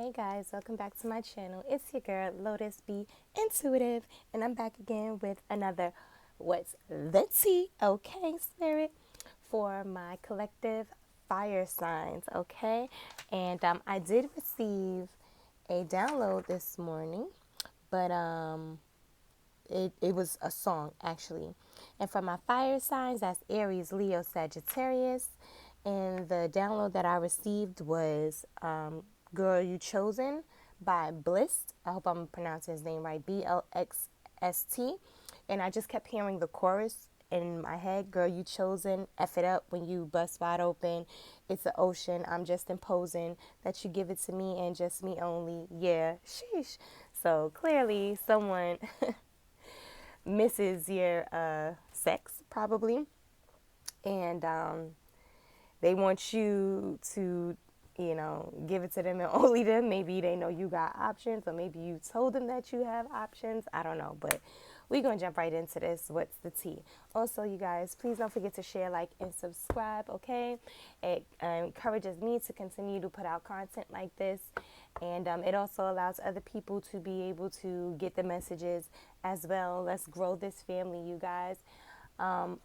Hey guys, welcome back to my channel. It's your girl Lotus B Intuitive, and I'm back again with another What's the Tea, okay, spirit, for my collective fire signs, okay? And I did receive a download this morning, but it was a song actually. And for my fire signs, that's Aries, Leo, Sagittarius. And the download that I received was Girl You Chosen by Bliss. I hope I'm pronouncing his name right. BLXST. And I just kept hearing the chorus in my head. Girl, you chosen. F it up when you bust wide open. It's an ocean. I'm just imposing that you give it to me and just me only. Yeah, sheesh. So clearly someone misses your sex probably, and they want you to, give it to them and only them. Maybe they know you got options, or maybe you told them that you have options. I don't know, but we're going to jump right into this. What's the tea? Also, you guys, please don't forget to share, like, and subscribe, okay? It encourages me to continue to put out content like this, and it also allows other people to be able to get the messages as well. Let's grow this family, you guys.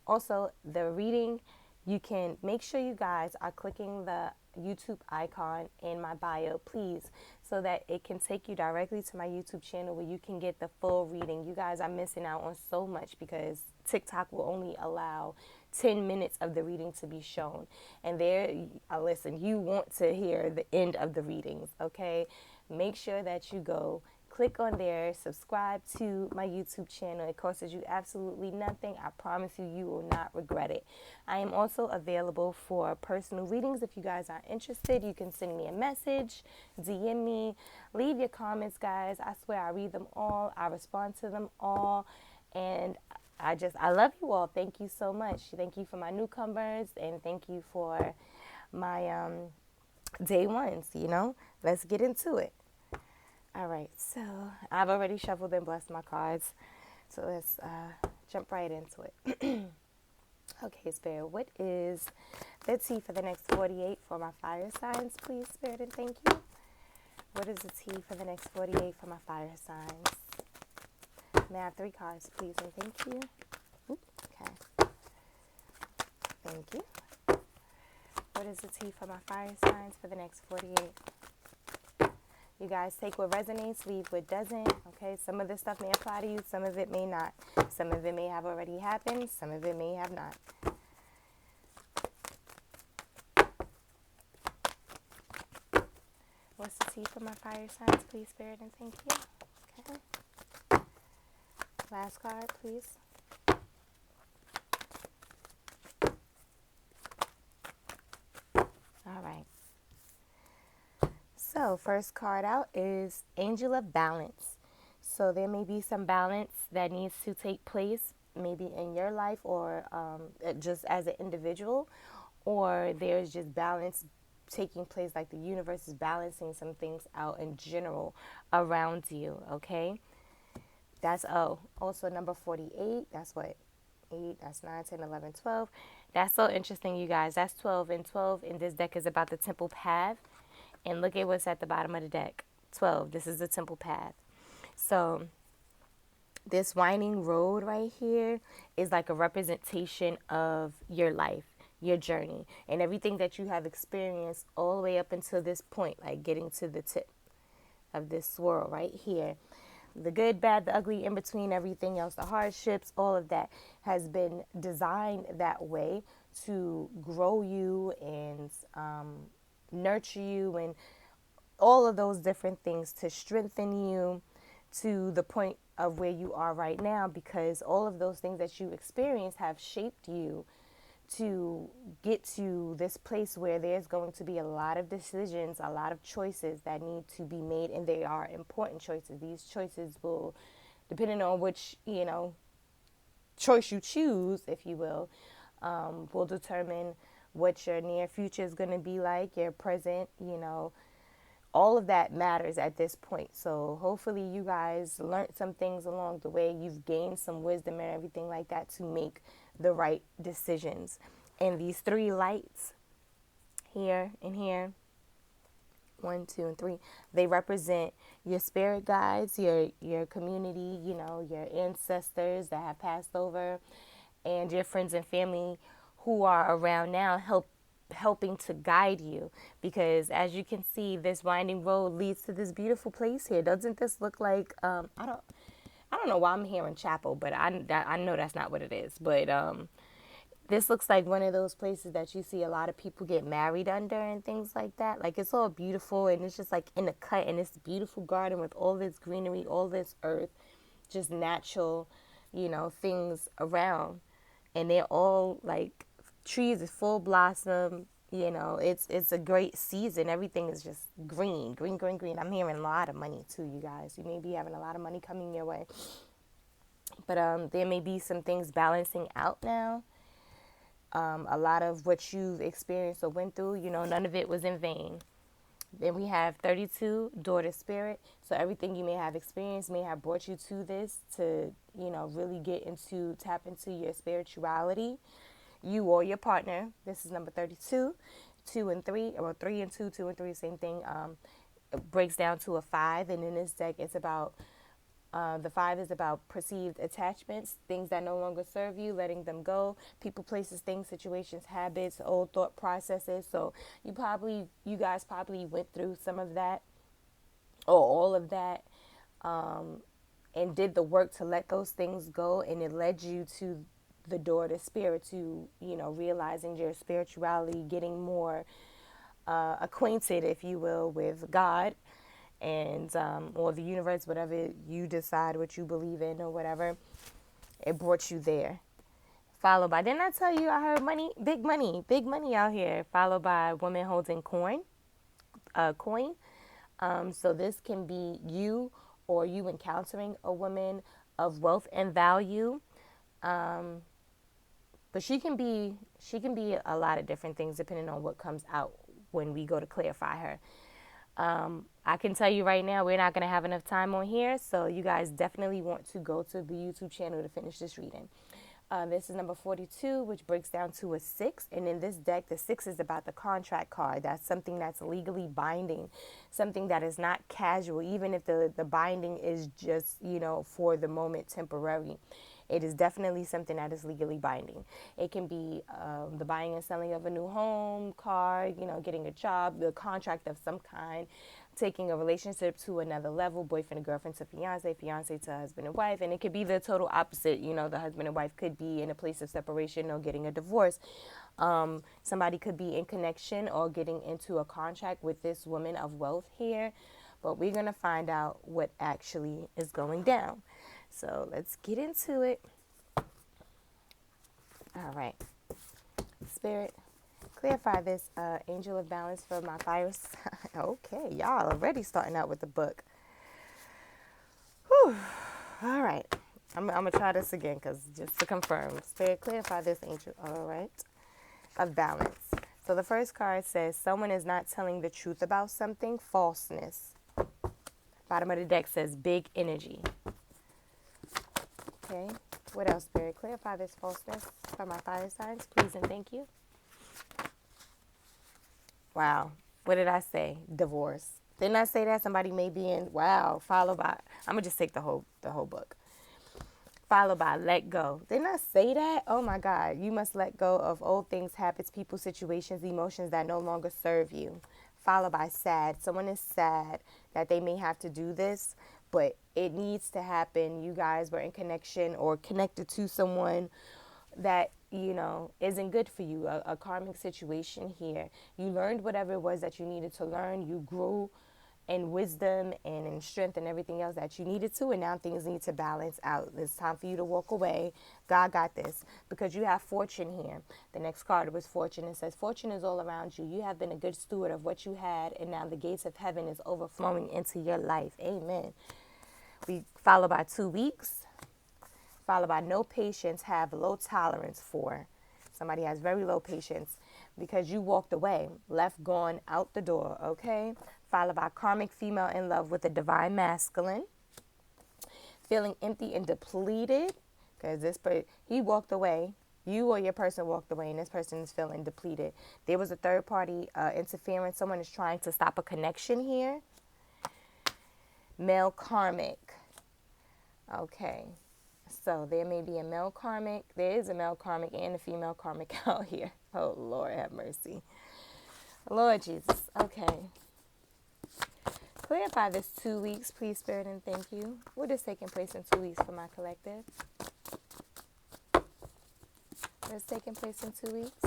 Also, the reading, you can make sure you guys are clicking the YouTube icon in my bio, please, so that it can take you directly to my YouTube channel where you can get the full reading. You guys are missing out on so much because TikTok will only allow 10 minutes of the reading to be shown. And there, listen, you want to hear the end of the readings, okay? Make sure that you go click on there, subscribe to my YouTube channel. It costs you absolutely nothing. I promise you, you will not regret it. I am also available for personal readings. If you guys are interested, you can send me a message, DM me, leave your comments, guys. I swear I read them all. I respond to them all. And I love you all. Thank you so much. Thank you for my newcomers, and thank you for my day ones, Let's get into it. All right, so I've already shuffled and blessed my cards, so let's jump right into it. Okay, Spirit, what is the tea for the next 48 for my fire signs, please, Spirit, and thank you. What is the tea for the next 48 for my fire signs? May I have 3 cards, please, and thank you. Okay, thank you. What is the tea for my fire signs for the next 48? You guys take what resonates, leave what doesn't, okay? Some of this stuff may apply to you, some of it may not. Some of it may have already happened, some of it may have not. What's the tea for my fire signs, please, Spirit, and thank you. Okay. Last card, please. All right. So, first card out is Angel of Balance. So, there may be some balance that needs to take place, maybe in your life or just as an individual, or there's just balance taking place, like the universe is balancing some things out in general around you, okay? That's also number 48. That's what? 8, that's 9, 10, 11, 12. That's so interesting, you guys. That's 12, and 12 in this deck is about the temple path. And look at what's at the bottom of the deck. 12. This is the temple path. So this winding road right here is like a representation of your life, your journey, and everything that you have experienced all the way up until this point, like getting to the tip of this swirl right here. The good, bad, the ugly, in between, everything else, the hardships, all of that has been designed that way to grow you and nurture you and all of those different things, to strengthen you to the point of where you are right now, because all of those things that you experience have shaped you to get to this place where there's going to be a lot of decisions, a lot of choices that need to be made, and they are important choices. These choices will, depending on which, choice you choose, if you will determine what your near future is going to be like, your present, all of that matters at this point. So hopefully you guys learned some things along the way. You've gained some wisdom and everything like that to make the right decisions. And these 3 lights here and here One, two, and three. They represent your spirit guides, your community, your ancestors that have passed over, and your friends and family who are around now helping to guide you. Because as you can see, this winding road leads to this beautiful place here. Doesn't this look like I don't know why I'm here in chapel, but I know that's not what it is. But this looks like one of those places that you see a lot of people get married under and things like that. Like, it's all beautiful, and it's just like in a cut, and it's a beautiful garden with all this greenery, all this earth, just natural, things around. And they're all like trees is full blossom. It's a great season. Everything is just green, green, green, green. I'm hearing a lot of money too, you guys. You may be having a lot of money coming your way. But there may be some things balancing out now. A lot of what you've experienced or went through, none of it was in vain. Then we have 32, daughter spirit. So everything you may have experienced may have brought you to this to, really tap into your spirituality. You or your partner. This is number 32. 2 and 3, or 3 and 2, 2 and 3, same thing. It breaks down to a 5. And in this deck, it's about the 5 is about perceived attachments, things that no longer serve you, letting them go, people, places, things, situations, habits, old thought processes. So you guys probably went through some of that or all of that, and did the work to let those things go, and it led you to the door to spirit, to realizing your spirituality, getting more acquainted, if you will, with God, and or the universe, whatever you decide, what you believe in or whatever. It brought you there. Followed by, didn't I tell you I heard money, big money out here. Followed by a woman holding coin. So this can be you, or you encountering a woman of wealth and value. But she can be a lot of different things depending on what comes out when we go to clarify her. I can tell you right now, we're not going to have enough time on here, so you guys definitely want to go to the YouTube channel to finish this reading. This is number 42, which breaks down to a 6. And in this deck, the 6 is about the contract card. That's something that's legally binding, something that is not casual, even if the binding is just, for the moment, temporary. It is definitely something that is legally binding. It can be the buying and selling of a new home, car, getting a job, the contract of some kind, taking a relationship to another level, boyfriend and girlfriend to fiance, fiance to husband and wife. And it could be the total opposite. The husband and wife could be in a place of separation or getting a divorce. Somebody could be in connection or getting into a contract with this woman of wealth here. But we're going to find out what actually is going down. So let's get into it. All right. Spirit, clarify this angel of balance for my fire sign. Okay, y'all already starting out with the book. Whew. All right. I'm going to try this again just to confirm. Spirit, clarify this angel. All right. Of balance. So the first card says, someone is not telling the truth about something. Falseness. Bottom of the deck says, big energy. Okay, what else, Spirit? Clarify this falseness for my fire signs, please and thank you. Wow, what did I say? Divorce. Didn't I say that? Somebody may be in, wow, followed by, I'm going to just take the whole book. Followed by let go. Didn't I say that? Oh my God, you must let go of old things, habits, people, situations, emotions that no longer serve you. Followed by sad. Someone is sad that they may have to do this, but it needs to happen. You guys were in connection or connected to someone that, isn't good for you, a karmic situation here. You learned whatever it was that you needed to learn. You grew in wisdom and in strength and everything else that you needed to, and now things need to balance out. It's time for you to walk away. God got this, because you have fortune here. The next card was fortune. It says fortune is all around you. You have been a good steward of what you had, and now the gates of heaven is overflowing into your life. Amen. We followed by 2 weeks, followed by no patience, have low tolerance for. Somebody has very low patience because you walked away, left, gone, out the door, okay? Followed by karmic female in love with a divine masculine. Feeling empty and depleted because he walked away, You or your person walked away and this person is feeling depleted. There was a third party interference. Someone is trying to stop a connection here. Male karmic. Okay. So there may be a male karmic. There is a male karmic and a female karmic out here. Oh, Lord, have mercy. Lord Jesus. Okay. Clarify this 2 weeks, please, Spirit, and thank you. What is taking place in 2 weeks for my collective? What is taking place in 2 weeks?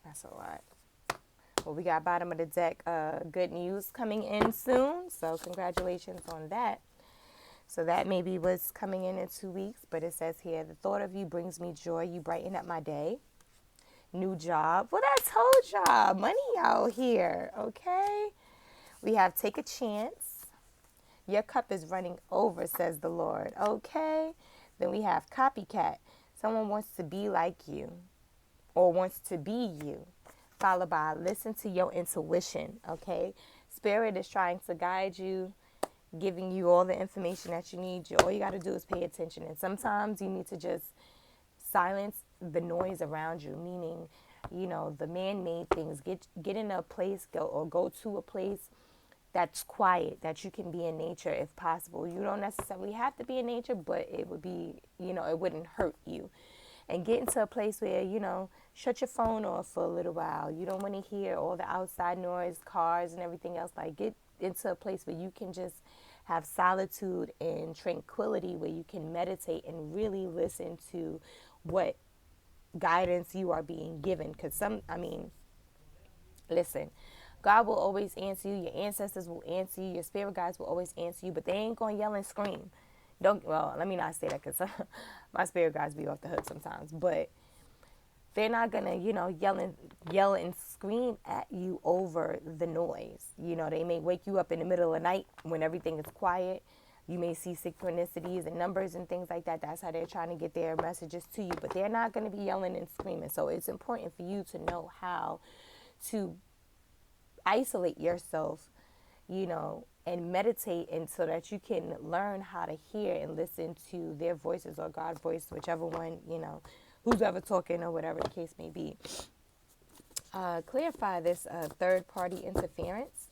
That's a lot. Well, we got bottom of the deck, good news coming in soon. So congratulations on that. So that maybe was coming in 2 weeks. But it says here, the thought of you brings me joy. You brighten up my day. New job. Well, that's whole job. Money out here. Okay. We have take a chance. Your cup is running over, says the Lord. Okay. Then we have copycat. Someone wants to be like you or wants to be you. Followed by listen to your intuition. Okay. Spirit is trying to guide you, giving you all the information that you need. All you got to do is pay attention. And sometimes you need to just silence the noise around you, meaning, the man-made things. Get in a place, go to a place that's quiet, that you can be in nature if possible. You don't necessarily have to be in nature, but it would be, it wouldn't hurt you. And get into a place where, shut your phone off for a little while. You don't want to hear all the outside noise, cars and everything else. Like, get into a place where you can just have solitude and tranquility, where you can meditate and really listen to what guidance you are being given. Because listen, God will always answer you. Your ancestors will answer you. Your spirit guides will always answer you, but they ain't going to yell and scream. Let me not say that, because my spirit guides be off the hook sometimes, but they're not going to, yell and scream at you over the noise. They may wake you up in the middle of the night when everything is quiet. You may see synchronicities and numbers and things like that. That's how they're trying to get their messages to you, but they're not going to be yelling and screaming. So it's important for you to know how to isolate yourself, and meditate, and so that you can learn how to hear and listen to their voices or God's voice, whichever one, who's ever talking or whatever the case may be. Clarify this third-party interference.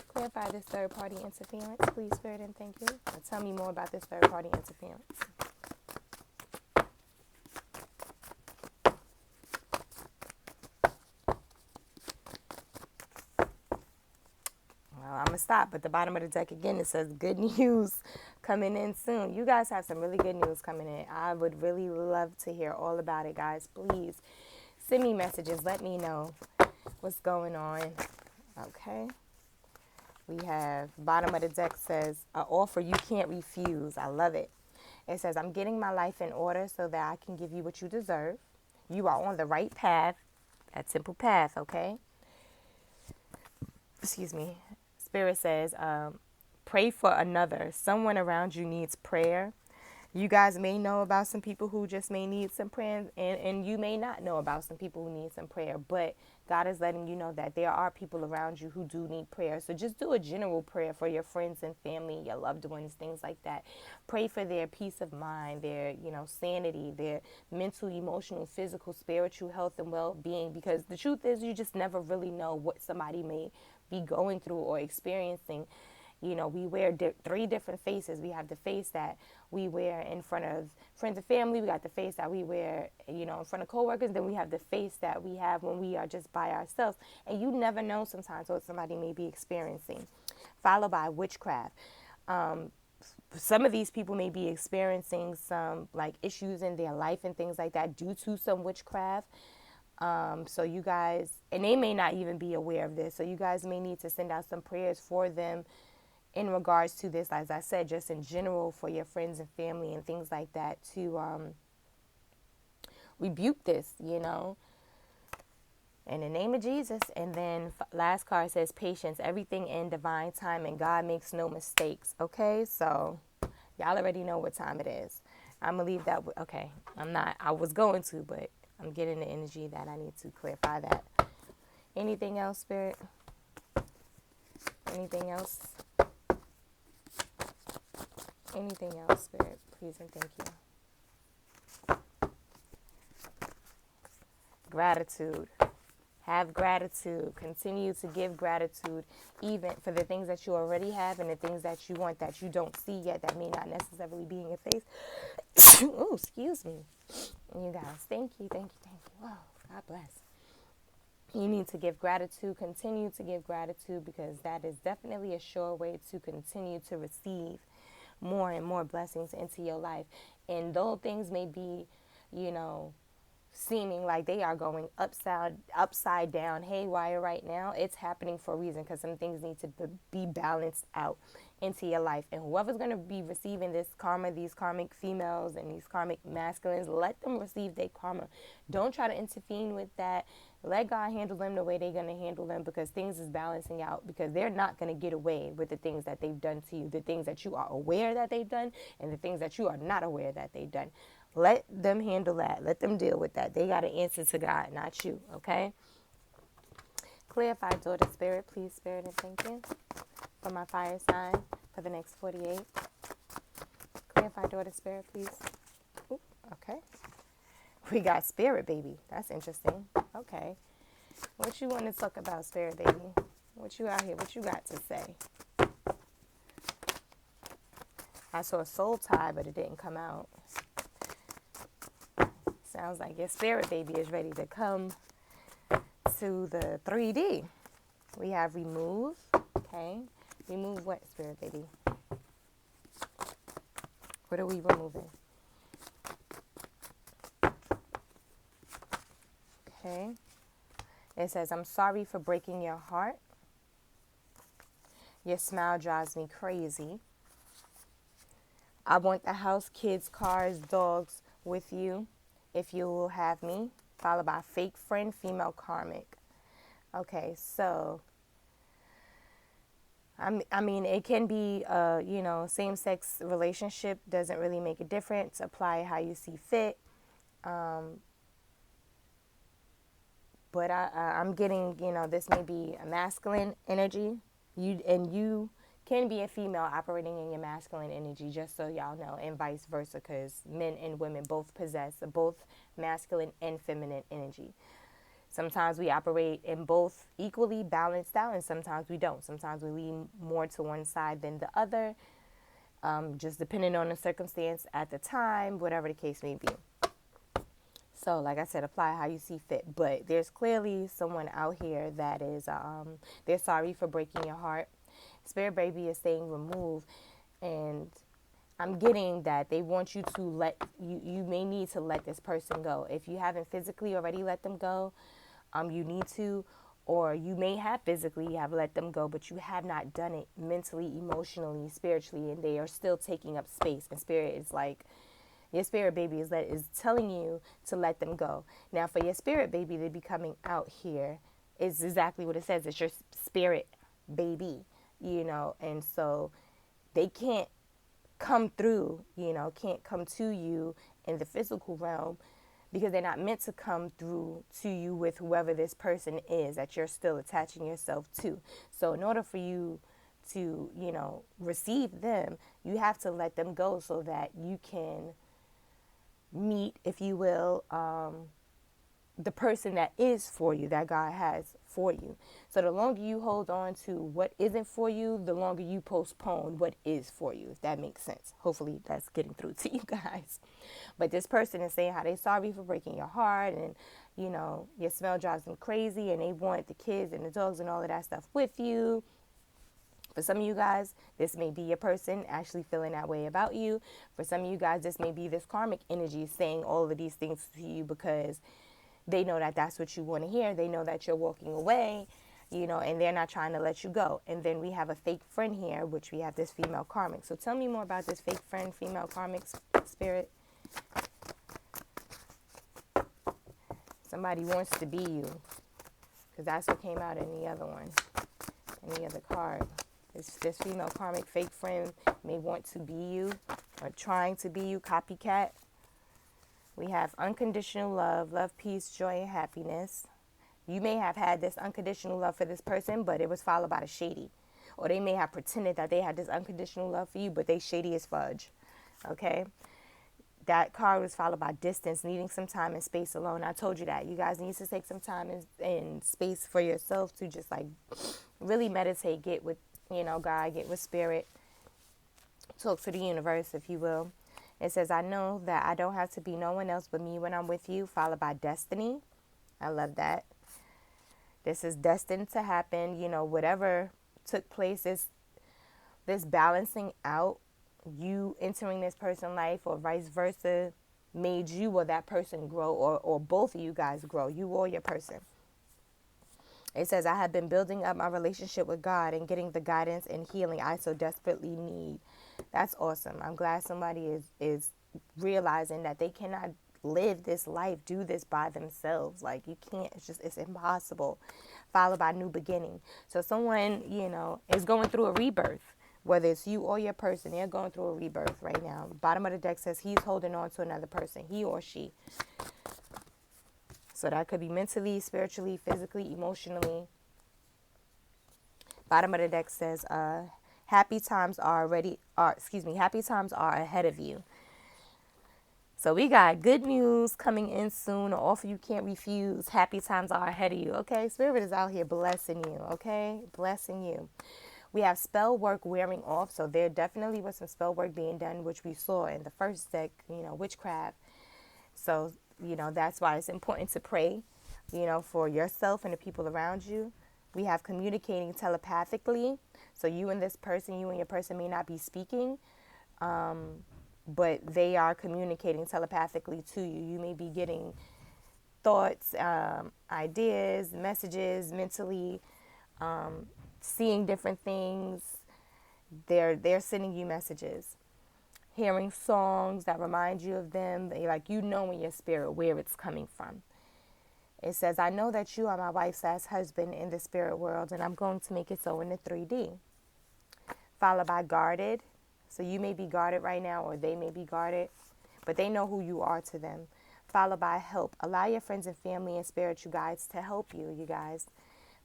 Clarify this third-party interference, please, Spirit, and thank you. Tell me more about this third-party interference. I'm going to stop at the bottom of the deck again. It says good news coming in soon. You guys have some really good news coming in. I would really love to hear all about it, guys. Please send me messages. Let me know what's going on. Okay. We have bottom of the deck says an offer you can't refuse. I love it. It says, I'm getting my life in order so that I can give you what you deserve. You are on the right path. That simple path, okay? Excuse me. Spirit says, pray for another. Someone around you needs prayer. You guys may know about some people who just may need some prayer, and you may not know about some people who need some prayer, but God is letting you know that there are people around you who do need prayer. So just do a general prayer for your friends and family, your loved ones, things like that. Pray for their peace of mind, their, sanity, their mental, emotional, physical, spiritual health and well-being, because the truth is you just never really know what somebody may be going through or experiencing. We wear 3 different faces. We have the face that we wear in front of friends and family. We got the face that we wear, in front of coworkers. Then we have the face that we have when we are just by ourselves. And you never know sometimes what somebody may be experiencing. Followed by witchcraft. Some of these people may be experiencing some issues in their life and things like that due to some witchcraft. So you guys, and they may not even be aware of this. So you guys may need to send out some prayers for them in regards to this, as I said, just in general for your friends and family and things like that, to rebuke this, in the name of Jesus. And then last card says patience, everything in divine time, and God makes no mistakes. Okay, so y'all already know what time it is. I'm gonna leave that. Okay, I was going to, but I'm getting the energy that I need to clarify that. Anything else, Spirit? Anything else? Anything else, Spirit? Please and thank you. Gratitude. Have gratitude. Continue to give gratitude even for the things that you already have and the things that you want that you don't see yet that may not necessarily be in your face. Oh, excuse me. You guys, thank you, thank you, thank you. Wow, God bless. You need to give gratitude. Continue to give gratitude because that is definitely a sure way to continue to receive more and more blessings into your life. And though things may be, seeming like they are going upside down, haywire right now, it's happening for a reason because some things need to be balanced out into your life. And whoever's going to be receiving this karma, these karmic females and these karmic masculines, let them receive their karma. Don't try to intervene with that. Let God handle them the way they're going to handle them because things is balancing out, because they're not going to get away with the things that they've done to you, the things that you are aware that they've done and the things that you are not aware that they've done. Let them handle that. Let them deal with that. They got to answer to God, not you, okay? Clarify, daughter spirit, please, spirit, and thank you for my fire sign for the next 48. Clarify, daughter spirit, please. Ooh, okay. We got spirit, baby. That's interesting. Okay. What you want to talk about, spirit, baby? What you out here? What you got to say? I saw a soul tie, but it didn't come out. Sounds like your spirit, baby, is ready to come to the 3D. We have remove. Okay. Remove what, spirit, baby? What are we removing? Okay. It says, I'm sorry for breaking your heart. Your smile drives me crazy. I want the house, kids, cars, dogs with you if you will have me. Followed by fake friend, female karmic. Okay, so I mean, it can be, same-sex relationship. Doesn't really make a difference. Apply how you see fit. But I'm getting, this may be a masculine energy. You can be a female operating in your masculine energy, just so y'all know, and vice versa, because men and women both possess both masculine and feminine energy. Sometimes we operate in both equally balanced out, and sometimes we don't. Sometimes we lean more to one side than the other, just depending on the circumstance at the time, whatever the case may be. So, like I said, apply how you see fit. But there's clearly someone out here that is, they're sorry for breaking your heart. Spirit baby is saying remove. And I'm getting that they want you to you may need to let this person go. If you haven't physically already let them go, you need to. Or you may have physically have let them go, but you have not done it mentally, emotionally, spiritually, and they are still taking up space. And spirit is like, your spirit baby is telling you to let them go. Now, for your spirit baby to be coming out here is exactly what it says. It's your spirit baby, and so they can't come through, can't come to you in the physical realm because they're not meant to come through to you with whoever this person is that you're still attaching yourself to. So in order for you to, receive them, you have to let them go so that you can meet, if you will, the person that is for you, that God has for you. So the longer you hold on to what isn't for you, the longer you postpone what is for you, if that makes sense. Hopefully that's getting through to you guys. But this person is saying how they're sorry for breaking your heart, and your smell drives them crazy, and they want the kids and the dogs and all of that stuff with you. For some of you guys, this may be your person actually feeling that way about you. For some of you guys, this may be this karmic energy saying all of these things to you because they know that that's what you want to hear. They know that you're walking away, and they're not trying to let you go. And then we have a fake friend here, which we have this female karmic. So tell me more about this fake friend, female karmic spirit. Somebody wants to be you, because that's what came out in the other one, in the other card. This female karmic fake friend may want to be you or trying to be you, copycat. We have unconditional love, peace, joy, and happiness. You may have had this unconditional love for this person, but it was followed by the shady. Or they may have pretended that they had this unconditional love for you, but they shady as fudge. Okay? That card was followed by distance, needing some time and space alone. I told you that. You guys need to take some time and space for yourself to just like really meditate, get with, God, get with spirit, talk to the universe, if you will. It says, I know that I don't have to be no one else but me when I'm with you, followed by destiny. I love that. This is destined to happen. Whatever took place, this balancing out, you entering this person's life or vice versa, made you or that person grow, or both of you guys grow, you or your person. It says, I have been building up my relationship with God and getting the guidance and healing I so desperately need. That's awesome. I'm glad somebody is realizing that they cannot live this life, do this by themselves. Like, you can't, it's impossible. Followed by new beginning. So someone, is going through a rebirth. Whether it's you or your person, they're going through a rebirth right now. Bottom of the deck says he's holding on to another person, he or she. So that could be mentally, spiritually, physically, emotionally. Bottom of the deck says, happy times are ahead of you. So we got good news coming in soon. An offer you can't refuse. Happy times are ahead of you. Okay, Spirit is out here blessing you. Okay, blessing you. We have spell work wearing off. So there definitely was some spell work being done, which we saw in the first deck, witchcraft. So, that's why it's important to pray, for yourself and the people around you. We have communicating telepathically. So you and your person may not be speaking, but they are communicating telepathically to you. You may be getting thoughts, ideas, messages mentally, seeing different things. They're sending you messages. Hearing songs that remind you of them, like in your spirit where it's coming from. It says, I know that you are my wife's/husband in the spirit world, and I'm going to make it so in the 3D. Followed by guarded. So you may be guarded right now, or they may be guarded, but they know who you are to them. Followed by help. Allow your friends and family and spiritual guides to help you, you guys.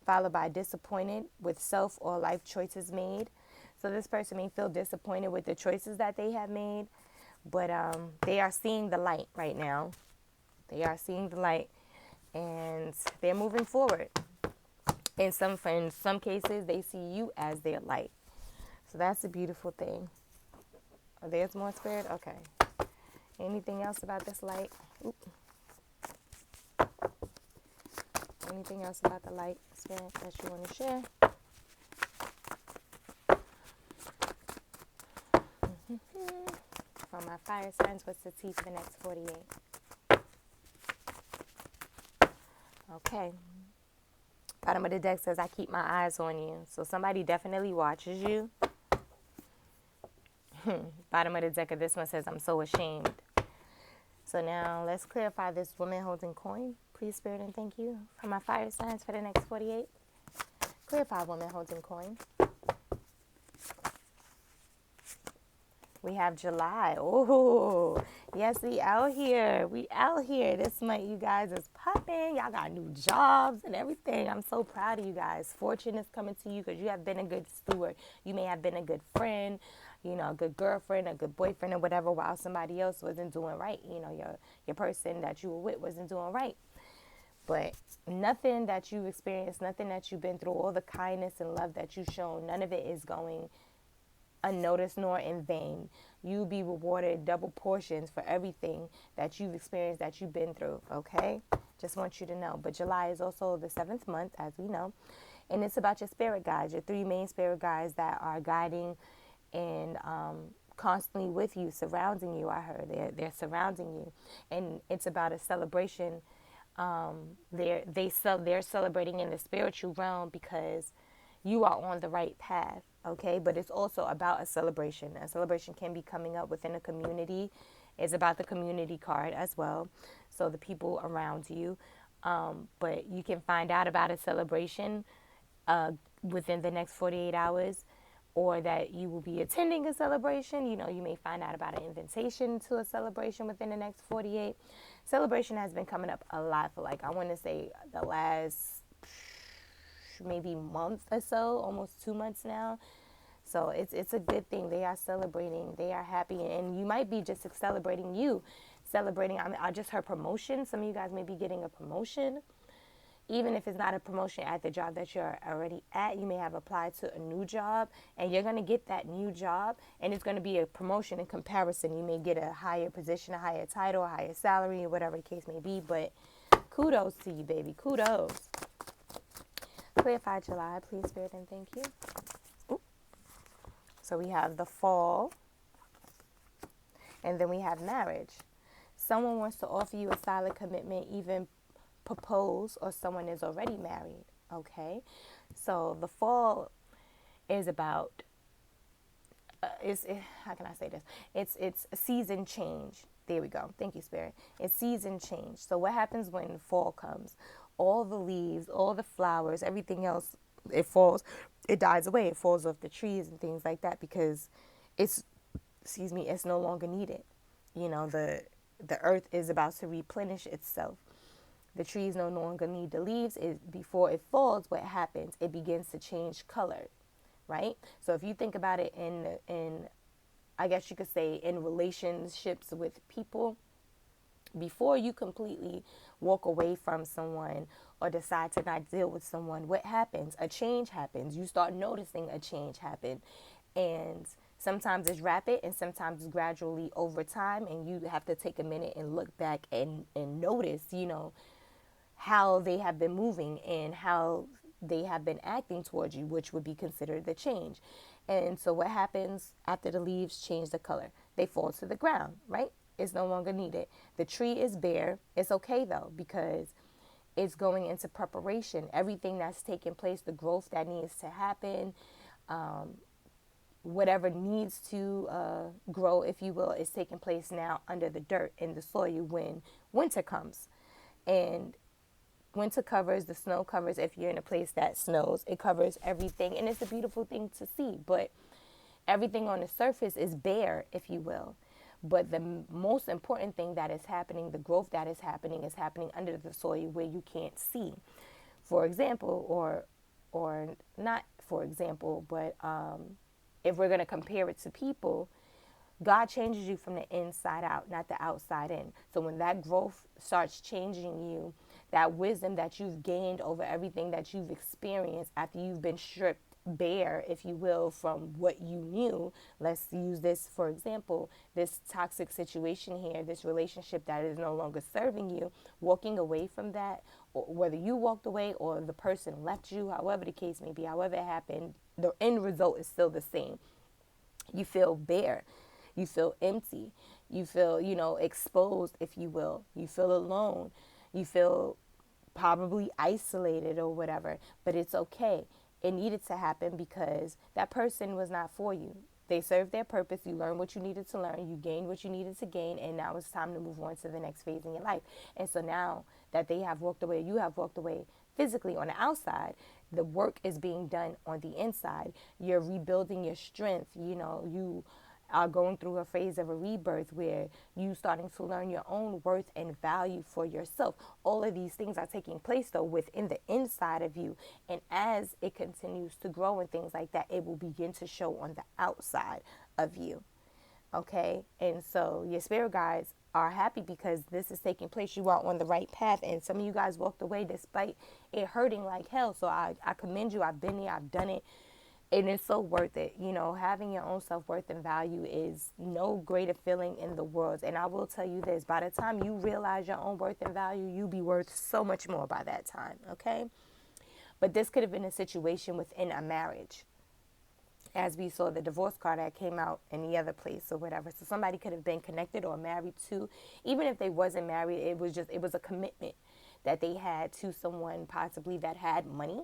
Followed by disappointed with self or life choices made. So this person may feel disappointed with the choices that they have made, but they are seeing the light right now. They are seeing the light, and they're moving forward. In some cases, they see you as their light. So that's a beautiful thing. Oh, there's more, Spirit? Okay. Anything else about this light? Oop. Anything else about the light, Spirit, that you want to share? For my fire signs, what's the T for the next 48? Okay. Bottom of the deck says, I keep my eyes on you. So somebody definitely watches you. Bottom of the deck of this one says, I'm so ashamed. So now let's clarify this woman holding coin. Please, Spirit, and thank you. For my fire signs for the next 48. Clarify woman holding coin. We have July. Oh, yes, we out here. We out here. This month, you guys, is popping. Y'all got new jobs and everything. I'm so proud of you guys. Fortune is coming to you because you have been a good steward. You may have been a good friend, a good girlfriend, a good boyfriend, or whatever, while somebody else wasn't doing right. Your person that you were with wasn't doing right. But nothing that you've experienced, nothing that you've been through, all the kindness and love that you've shown, none of it is going unnoticed nor in vain. You'll be rewarded double portions for everything that you've experienced, that you've been through, okay? Just want you to know. But July is also the 7th month, as we know, and it's about your spirit guides, your 3 main spirit guides that are guiding and constantly with you, surrounding you. I heard they're surrounding you, and it's about a celebration. They're celebrating in the spiritual realm because you are on the right path, okay? But it's also about a celebration. A celebration can be coming up within a community. It's about the community card as well, so the people around you. But you can find out about a celebration within the next 48 hours. or that you will be attending a celebration. You know, you may find out about an invitation to a celebration within the next 48. Celebration has been coming up a lot for, like, I want to say the last maybe month or so, almost 2 months now. So it's a good thing. They are celebrating. They are happy. And you might be just celebrating you. Celebrating, I just heard promotion. Some of you guys may be getting a promotion. Even if it's not a promotion at the job that you're already at, you may have applied to a new job, and you're going to get that new job, and it's going to be a promotion in comparison. You may get a higher position, a higher title, a higher salary, or whatever the case may be. But kudos to you, baby. Kudos. Clarify July, please, Spirit, and thank you. Ooh. So we have the fall, and then we have marriage. Someone wants to offer you a solid commitment, even propose, or someone is already married. Okay, so the fall is about how can I say this? It's a season change. There we go. Thank you, Spirit. It's season change. So what happens when fall comes? All the leaves, all the flowers, everything else, it falls, it dies away. It falls off the trees and things like that because it's no longer needed. You know, the earth is about to replenish itself. The trees no longer need the leaves. Before it falls, what happens? It begins to change color, right? So if you think about it in I guess you could say in relationships with people, before you completely walk away from someone or decide to not deal with someone, what happens? A change happens. You start noticing a change happen. And sometimes it's rapid and sometimes it's gradually over time. And you have to take a minute and look back and notice, you know, how they have been moving and how they have been acting towards you, which would be considered the change. And so what happens after the leaves change the color? They fall to the ground, right? It's no longer needed. The tree is bare. It's okay though, because it's going into preparation. Everything that's taking place, the growth that needs to happen, whatever needs to grow, if you will, is taking place now under the dirt in the soil when winter comes. And winter covers, the snow covers, if you're in a place that snows, it covers everything. And it's a beautiful thing to see. But everything on the surface is bare, if you will. But the most important thing that is happening, the growth that is happening under the soil where you can't see. For example, or not for example, but if we're going to compare it to people, God changes you from the inside out, not the outside in. So when that growth starts changing you, that wisdom that you've gained over everything that you've experienced after you've been stripped bare, if you will, from what you knew. Let's use this, for example, this toxic situation here, this relationship that is no longer serving you, walking away from that, or whether you walked away or the person left you, however the case may be, however it happened, the end result is still the same. You feel bare. You feel empty. You feel, exposed, if you will. You feel alone. You feel probably isolated or whatever, but it's okay. It needed to happen because that person was not for you. They served their purpose. You learned what you needed to learn. You gained what you needed to gain. And now it's time to move on to the next phase in your life. And so now that they have walked away, you have walked away physically on the outside, the work is being done on the inside. You're rebuilding your strength. You are going through a phase of a rebirth where you starting to learn your own worth and value for yourself. All of these things are taking place though within the inside of you. And as it continues to grow and things like that, it will begin to show on the outside of you. Okay. And so your spirit guides are happy because this is taking place. You are on the right path. And some of you guys walked away despite it hurting like hell. So I commend you. I've been there. I've done it. And it's so worth it. Having your own self-worth and value is no greater feeling in the world. And I will tell you this, by the time you realize your own worth and value, you'll be worth so much more by that time, okay? But this could have been a situation within a marriage, as we saw the divorce card that came out in the other place or whatever. So somebody could have been connected or married to, even if they wasn't married, it was a commitment that they had to someone possibly that had money.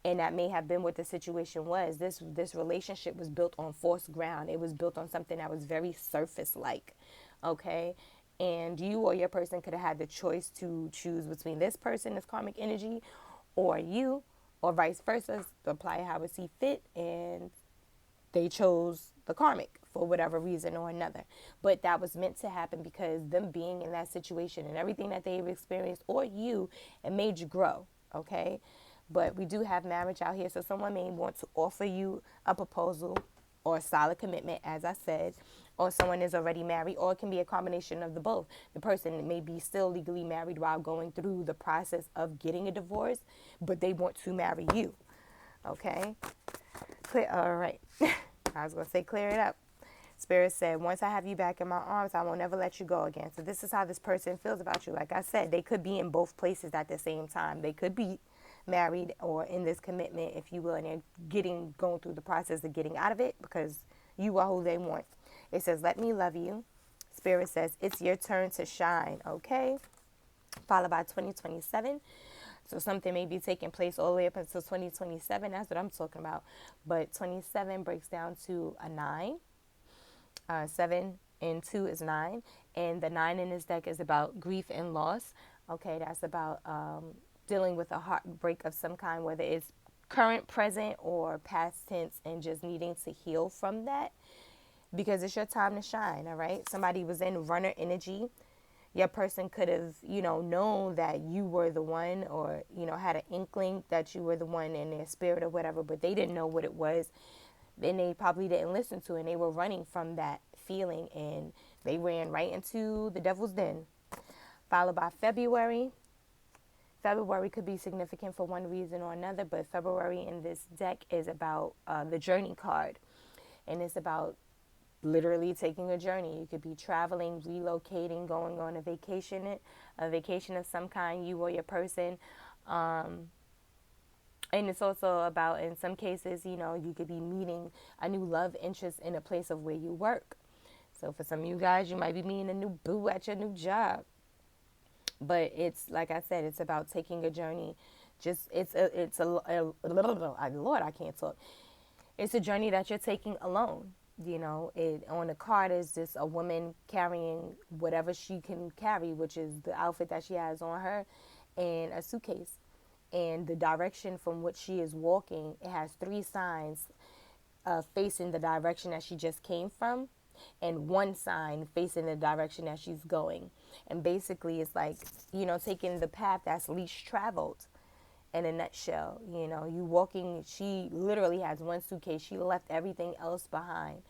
And that may have been what the situation was. This relationship was built on false ground. It was built on something that was very surface-like, okay? And you or your person could have had the choice to choose between this person, this karmic energy, or you, or vice versa, to apply how it see fit. And they chose the karmic for whatever reason or another. But that was meant to happen because them being in that situation and everything that they've experienced, or you, it made you grow, okay? But we do have marriage out here, so someone may want to offer you a proposal or a solid commitment, as I said, or someone is already married, or it can be a combination of the both. The person may be still legally married while going through the process of getting a divorce, but they want to marry you, okay? Clear. All right. I was going to say clear it up. Spirit said, once I have you back in my arms, I will never let you go again. So this is how this person feels about you. Like I said, they could be in both places at the same time. They could be married or in this commitment, if you will, and they're going through the process of getting out of it because you are who they want. It says, let me love you. Spirit says, it's your turn to shine, okay? Followed by 2027. So something may be taking place all the way up until 2027. That's what I'm talking about. But 27 breaks down to a 9. 7 and 2 is 9. And the 9 in this deck is about grief and loss. Okay, that's about dealing with a heartbreak of some kind, whether it's current, present, or past tense, and just needing to heal from that. Because it's your time to shine, all right? Somebody was in runner energy. Your person could have, known that you were the one, or, had an inkling that you were the one in their spirit or whatever, but they didn't know what it was. And they probably didn't listen to it, and they were running from that feeling, and they ran right into the devil's den. Followed by February. February could be significant for one reason or another, but February in this deck is about the journey card. And it's about literally taking a journey. You could be traveling, relocating, going on a vacation of some kind, you or your person. And it's also about, in some cases, you could be meeting a new love interest in a place of where you work. So for some of you guys, you might be meeting a new boo at your new job. But it's, like I said, it's about taking a journey. Lord, I can't talk. It's a journey that you're taking alone. On the card is just a woman carrying whatever she can carry, which is the outfit that she has on her, and a suitcase. And the direction from which she is walking, it has 3 signs facing the direction that she just came from, and 1 sign facing the direction that she's going. And basically, it's like, taking the path that's least traveled. In a nutshell, you walking, she literally has 1 suitcase. She left everything else behind.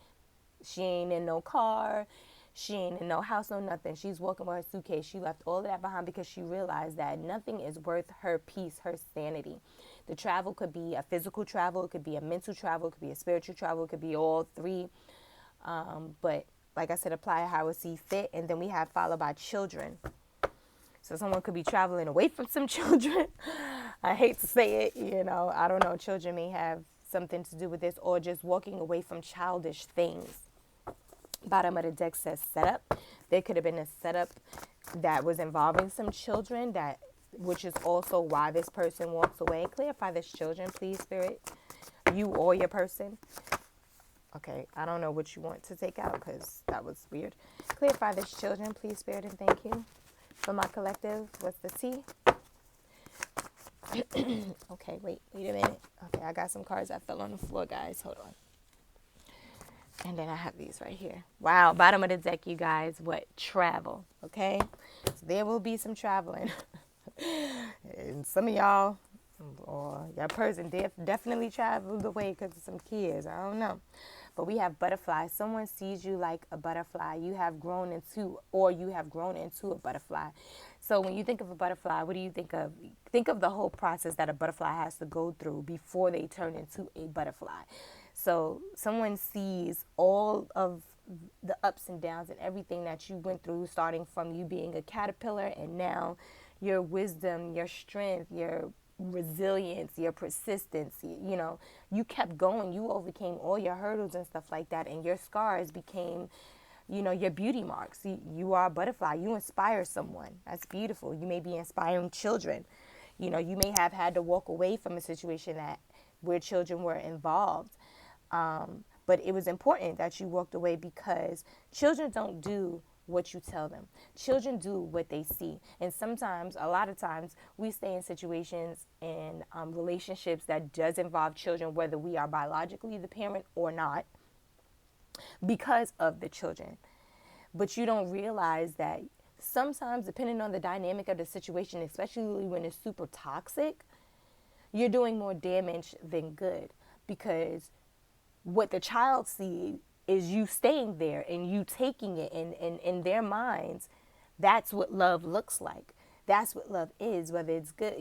She ain't in no car. She ain't in no house, no nothing. She's walking with her suitcase. She left all of that behind because she realized that nothing is worth her peace, her sanity. The travel could be a physical travel. It could be a mental travel. It could be a spiritual travel. It could be all 3. But like I said, apply how it see fit. And then we have followed by children. So someone could be traveling away from some children. I hate to say it, I don't know. Children may have something to do with this, or just walking away from childish things. Bottom of the deck says setup. There could have been a setup that was involving some children, which is also why this person walks away. Clarify this, children, please, Spirit. You or your person. Okay, I don't know what you want to take out because that was weird. Clarify this, children, please, Spirit, and thank you. For my collective, what's the T? Okay, wait a minute. Okay, I got some cards that fell on the floor, guys. Hold on. And then I have these right here. Wow, bottom of the deck, you guys. What? Travel, okay? So there will be some traveling. And some of y'all, or your person, definitely traveled away because of some kids. I don't know. But we have butterfly. Someone sees you like a butterfly. You have grown into a butterfly. So when you think of a butterfly, what do you think of? Think of the whole process that a butterfly has to go through before they turn into a butterfly. So someone sees all of the ups and downs and everything that you went through, starting from you being a caterpillar, and now your wisdom, your strength, your resilience, your persistence, you kept going. You overcame all your hurdles and stuff like that, and your scars became, your beauty marks. You are a butterfly. You inspire someone. That's beautiful. You may be inspiring children. You may have had to walk away from a situation where children were involved. But it was important that you walked away because children don't do what you tell them. Children do what they see. And a lot of times, we stay in situations and relationships that does involve children, whether we are biologically the parent or not. because of the children. But you don't realize that sometimes, depending on the dynamic of the situation, especially when it's super toxic, you're doing more damage than good, because what the child sees is you staying there and you taking it, and in their minds, that's what love looks like. That's what love is, whether it's good,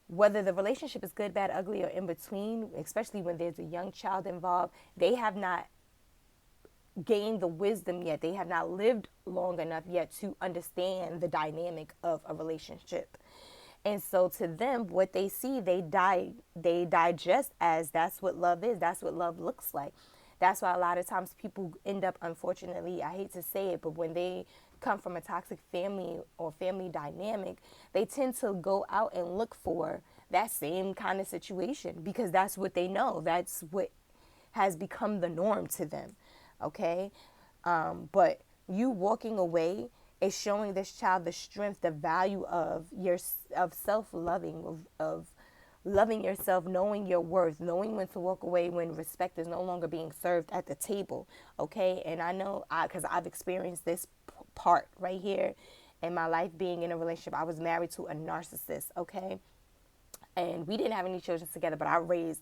whether the relationship is good, bad, ugly, or in between, especially when there's a young child involved. They have not gained the wisdom yet. They have not lived long enough yet to understand the dynamic of a relationship. And so to them, what they see, they digest as that's what love is. That's what love looks like. That's why a lot of times people end up, unfortunately, I hate to say it, but when they come from a toxic family or family dynamic, they tend to go out and look for that same kind of situation, because that's what they know. That's what has become the norm to them. Okay. But you walking away is showing this child the strength, the value of self-loving, of loving yourself, knowing your worth, knowing when to walk away when respect is no longer being served at the table. Okay. And I know, because I've experienced this part right here in my life, being in a relationship. I was married to a narcissist. Okay. And we didn't have any children together, but I raised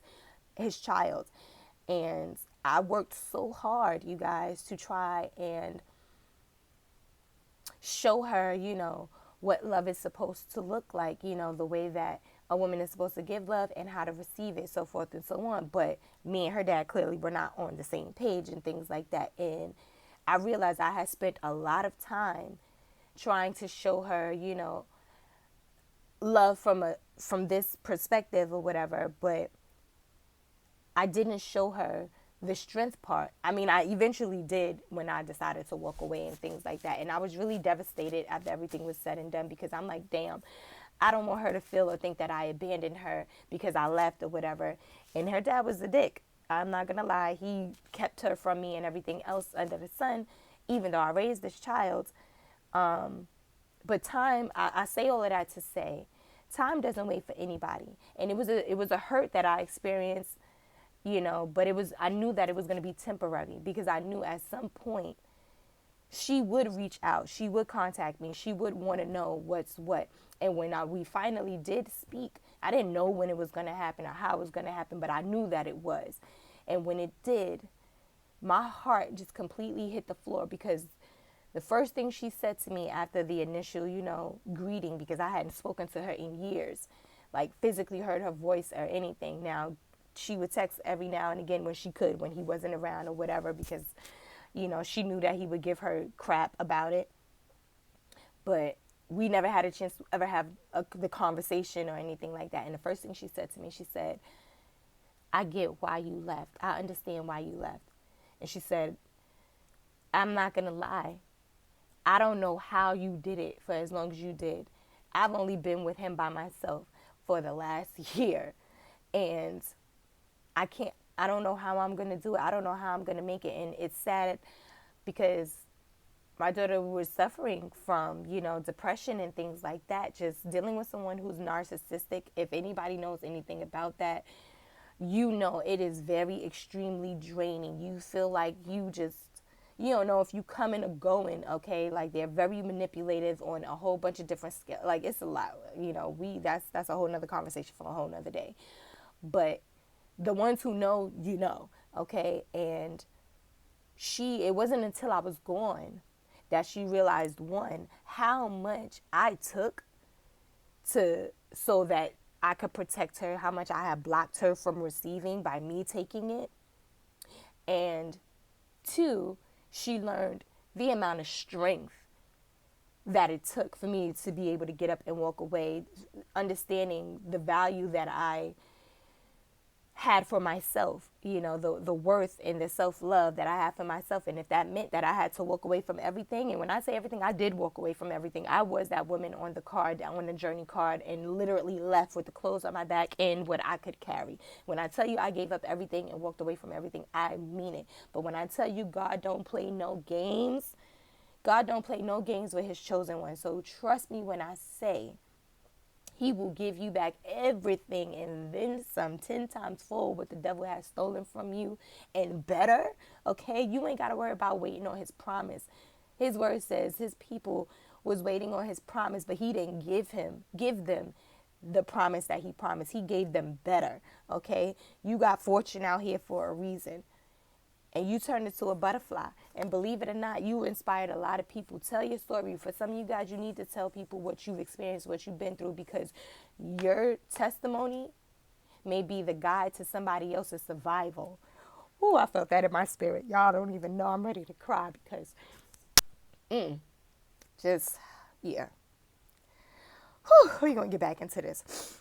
his child. And I worked so hard, you guys, to try and show her, what love is supposed to look like, the way that a woman is supposed to give love and how to receive it, so forth and so on. But me and her dad clearly were not on the same page and things like that. And I realized I had spent a lot of time trying to show her, love from this perspective or whatever, but I didn't show her the strength part. I mean, I eventually did when I decided to walk away and things like that. And I was really devastated after everything was said and done, because I'm like, damn, I don't want her to feel or think that I abandoned her because I left or whatever. And her dad was a dick. I'm not going to lie. He kept her from me and everything else under the sun, even though I raised this child. But time, I say all of that to say, time doesn't wait for anybody. And it was a hurt that I experienced, but I knew that it was going to be temporary, because I knew at some point she would reach out. She would contact me. She would want to know what's what. And when we finally did speak, I didn't know when it was going to happen or how it was going to happen, but I knew that it was. And when it did, my heart just completely hit the floor, because the first thing she said to me after the initial, greeting, because I hadn't spoken to her in years, like physically heard her voice or anything. Now, she would text every now and again when she could, when he wasn't around or whatever, because, she knew that he would give her crap about it. But we never had a chance to ever have the conversation or anything like that. And the first thing she said to me, she said, I get why you left. I understand why you left. And she said, I'm not going to lie. I don't know how you did it for as long as you did. I've only been with him by myself for the last year. And I don't know how I'm going to do it. I don't know how I'm going to make it. And it's sad because my daughter was suffering from, depression and things like that. Just dealing with someone who's narcissistic. If anybody knows anything about that, it is very extremely draining. You feel like you don't know if you coming or going, okay? Like, they're very manipulative on a whole bunch of different scales. Like, it's a lot, that's a whole nother conversation for a whole nother day. But the ones who know, okay? And it wasn't until I was gone that she realized, one, how much I took so that I could protect her, how much I had blocked her from receiving by me taking it. And two, she learned the amount of strength that it took for me to be able to get up and walk away, understanding the value that I had for myself, the worth and the self-love that I had for myself. And if that meant that I had to walk away from everything, and when I say everything, I did walk away from everything. I was that woman on the journey card, and literally left with the clothes on my back and what I could carry. When I tell you I gave up everything and walked away from everything, I mean it. But when I tell you God don't play no games, God don't play no games with his chosen one. So trust me when I say He will give you back everything and then some, 10 times full what the devil has stolen from you and better. Okay, you ain't got to worry about waiting on his promise. His word says his people was waiting on his promise, but he didn't give them the promise that he promised. He gave them better. Okay, you got fortune out here for a reason, and you turned into a butterfly. And believe it or not, you inspired a lot of people. Tell your story. For some of you guys, you need to tell people what you've experienced, what you've been through, because your testimony may be the guide to somebody else's survival. Ooh, I felt that in my spirit. Y'all don't even know. I'm ready to cry because just, yeah. Whew, we're going to get back into this.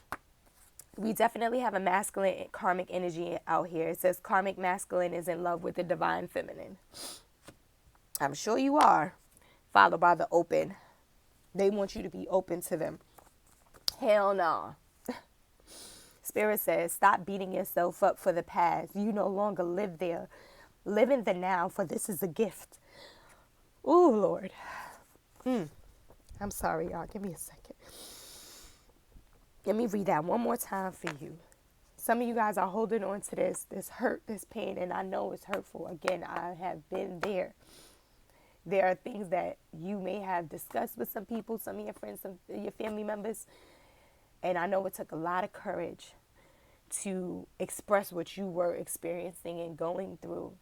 We definitely have a masculine karmic energy out here. It says karmic masculine is in love with the divine feminine. I'm sure you are. Followed by the open. They want you to be open to them. Hell no. Spirit says, stop beating yourself up for the past. You no longer live there. Live in the now, for this is a gift. Ooh, Lord. I'm sorry, y'all. Give me a second. Let me read that one more time for you. Some of you guys are holding on to this hurt, this pain, and I know it's hurtful. Again, I have been there. There are things that you may have discussed with some people, some of your friends, some of your family members, and I know it took a lot of courage to express what you were experiencing and going through,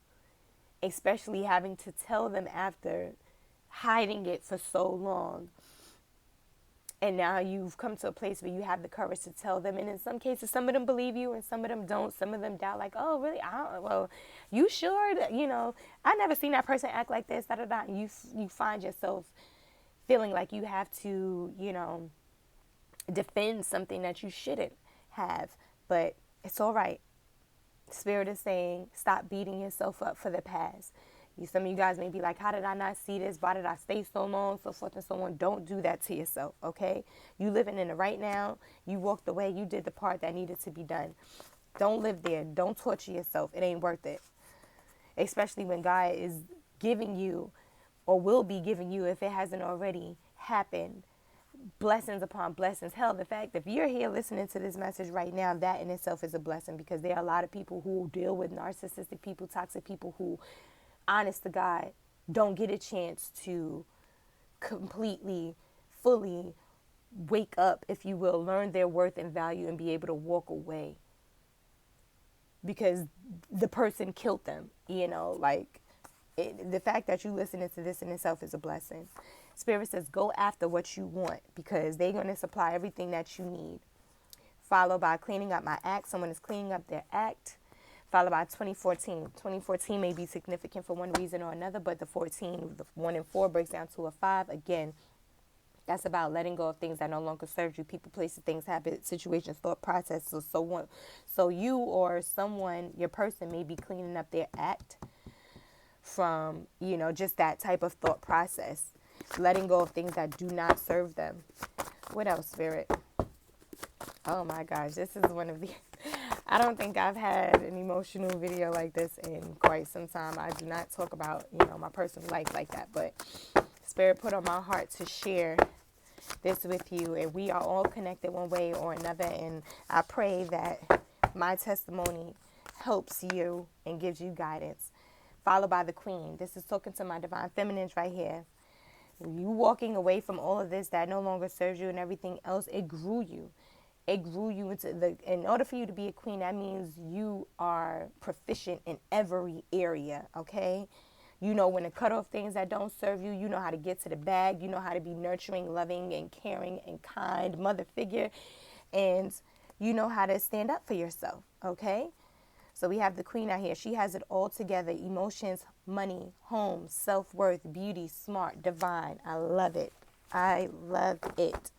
especially having to tell them after hiding it for so long. And now you've come to a place where you have the courage to tell them. And in some cases, some of them believe you and some of them don't. Some of them doubt, like, oh, really? Well, you sure? I never seen that person act like this. Da, da, da. You find yourself feeling like you have to, defend something that you shouldn't have. But it's all right. Spirit is saying, stop beating yourself up for the past. Some of you guys may be like, how did I not see this? Why did I stay so long? So forth and so on. Don't do that to yourself, okay? You living in the right now. You walked away. You did the part that needed to be done. Don't live there. Don't torture yourself. It ain't worth it. Especially when God is giving you, or will be giving you, if it hasn't already happened, blessings upon blessings. Hell, the fact if you're here listening to this message right now, that in itself is a blessing, because there are a lot of people who deal with narcissistic people, toxic people who, honest to God, don't get a chance to completely, fully wake up, if you will, learn their worth and value and be able to walk away because the person killed them. The fact that you listening to this in itself is a blessing. Spirit says, go after what you want, because they're going to supply everything that you need. Followed by cleaning up my act. Someone is cleaning up their act. Followed by 2014. 2014 may be significant for one reason or another, but the 14, the 1 and 4 breaks down to a 5. Again, that's about letting go of things that no longer serve you. People, places, things, habits, situations, thought processes, so on. So you or someone, your person, may be cleaning up their act from, just that type of thought process. Letting go of things that do not serve them. What else, Spirit? Oh my gosh, this is one of the... I don't think I've had an emotional video like this in quite some time. I do not talk about, my personal life like that, but Spirit put on my heart to share this with you, and we are all connected one way or another, and I pray that my testimony helps you and gives you guidance. Followed by the Queen. This is talking to my divine feminines right here. You walking away from all of this that no longer serves you and everything else, it grew you. It grew you in order for you to be a queen, that means you are proficient in every area, okay? You know when to cut off things that don't serve you. You know how to get to the bag. You know how to be nurturing, loving, and caring and kind mother figure. And you know how to stand up for yourself, okay? So we have the Queen out here. She has it all together. Emotions, money, home, self-worth, beauty, smart, divine. I love it. I love it.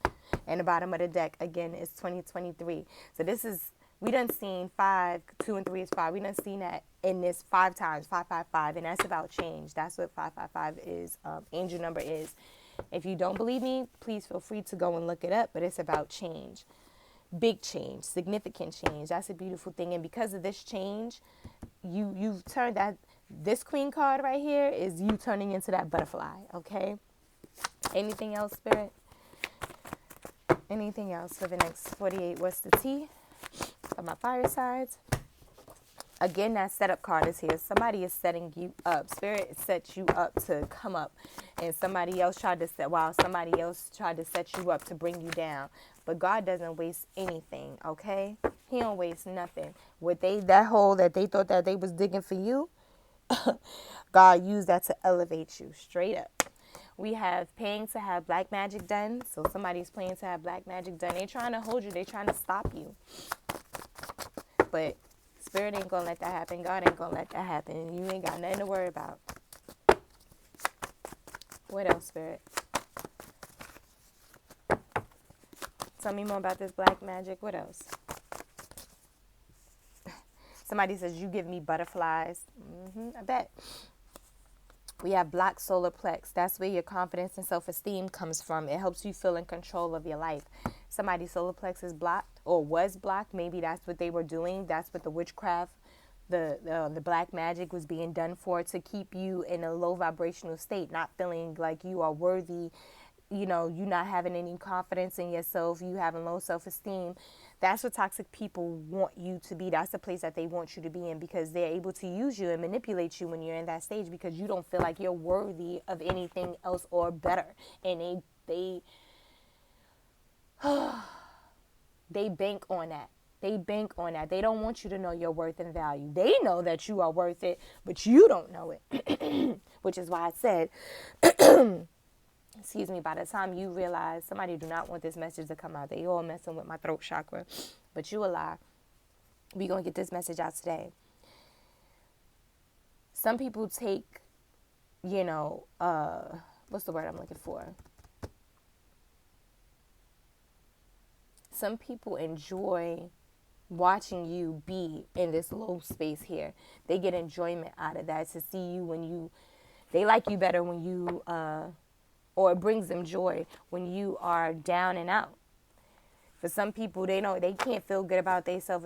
And the bottom of the deck, again, is 2023. So this is, we done seen 5, 2 and 3 is 5. We done seen that in this 5 times, 555. And that's about change. That's what 555 is. Angel number is. If you don't believe me, please feel free to go and look it up. But it's about change. Big change, significant change. That's a beautiful thing. And because of this change, you've turned that, this Queen card right here is you turning into that butterfly, okay? Anything else, Spirit? Anything else for the next 48? What's the T of my fire sides? Again, that setup card is here. Somebody is setting you up. Spirit sets you up to come up. And somebody else tried to set you up to bring you down. But God doesn't waste anything, okay? He don't waste nothing. That hole that they thought that they was digging for you, God used that to elevate you straight up. We have paying to have black magic done. So somebody's paying to have black magic done. They're trying to hold you. They're trying to stop you. But Spirit ain't going to let that happen. God ain't going to let that happen. You ain't got nothing to worry about. What else, Spirit? Tell me more about this black magic. What else? Somebody says, you give me butterflies. I bet. We have blocked solar plex. That's where your confidence and self-esteem comes from. It helps you feel in control of your life. Somebody's solar plex is blocked or was blocked. Maybe that's what they were doing. That's what the witchcraft, the black magic was being done for, to keep you in a low vibrational state, not feeling like you are worthy. You know, you not having any confidence in yourself, you having low self-esteem. That's what toxic people want you to be. That's the place that they want you to be in, because they're able to use you and manipulate you when you're in that stage, because you don't feel like you're worthy of anything else or better. And they bank on that. They bank on that. They don't want you to know your worth and value. They know that you are worth it, but you don't know it. Which is why I said, excuse me, by the time you realize, somebody do not want this message to come out. They all messing with my throat chakra. But you a lie. We going to get this message out today. Some people take, what's the word I'm looking for? Some people enjoy watching you be in this low space here. They get enjoyment out of that, to see you they like you better when you, or it brings them joy when you are down and out. For some people, they know they can't feel good about themselves